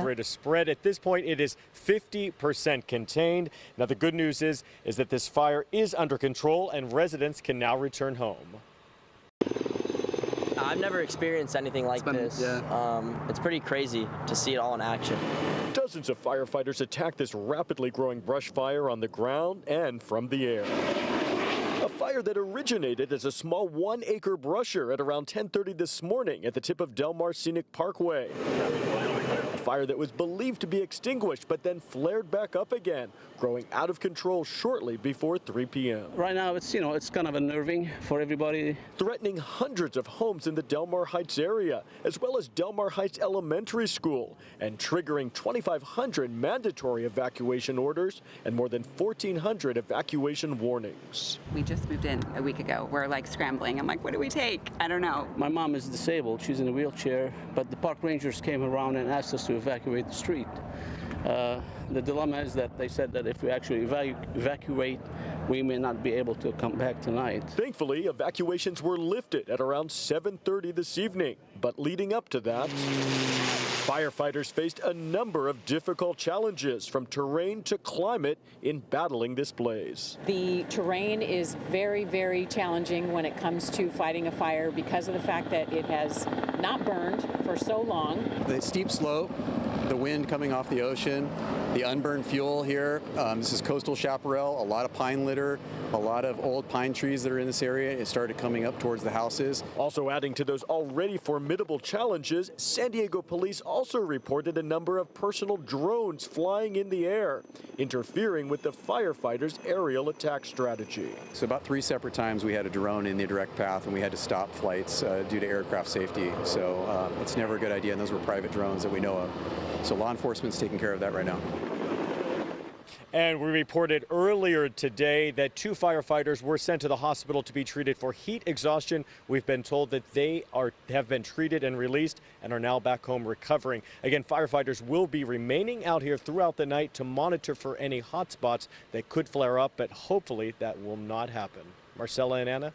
for it to spread. At this point, it is 50% contained. Now, the good news is that this fire is under control and residents can now return home. I've never experienced anything like this. Yeah. It's pretty crazy to see it all in action. Dozens of firefighters attacked this rapidly growing brush fire on the ground and from the air. A fire that originated as a small 1-acre brusher at around 10:30 this morning at the tip of Del Mar Scenic Parkway. A fire that was believed to be extinguished but then flared back up again, growing out of control shortly before 3 p.m. Right now, it's kind of unnerving for everybody. Threatening hundreds of homes in the Del Mar Heights area, as well as Del Mar Heights Elementary School, and triggering 2,500 mandatory evacuation orders and more than 1,400 evacuation warnings. We just moved in a week ago. We're like scrambling. I'm like, what do we take? I don't know. My mom is disabled. She's in a wheelchair, but the park rangers came around and asked us to evacuate the street. The dilemma is that they said that if we actually evacuate, we may not be able to come back tonight. Thankfully, evacuations were lifted at around 7:30 this evening. But leading up to that, firefighters faced a number of difficult challenges, from terrain to climate, in battling this blaze. The terrain is very, very challenging when it comes to fighting a fire because of the fact that it has not burned for so long. The steep slope, the wind coming off the ocean, the unburned fuel here. This is coastal chaparral, a lot of pine litter, a lot of old pine trees that are in this area. It started coming up towards the houses. Also adding to those already formidable challenges, San Diego police also reported a number of personal drones flying in the air, interfering with the firefighters' aerial attack strategy. So about 3 separate times we had a drone in the direct path and we had to stop flights due to aircraft safety. So it's never a good idea, and those were private drones that we know of. So law enforcement's taking care of that right now. And we reported earlier today that 2 firefighters were sent to the hospital to be treated for heat exhaustion. We've been told that they have been treated and released and are now back home recovering. Again, firefighters will be remaining out here throughout the night to monitor for any hot spots that could flare up, but hopefully that will not happen. Marcella and Anna?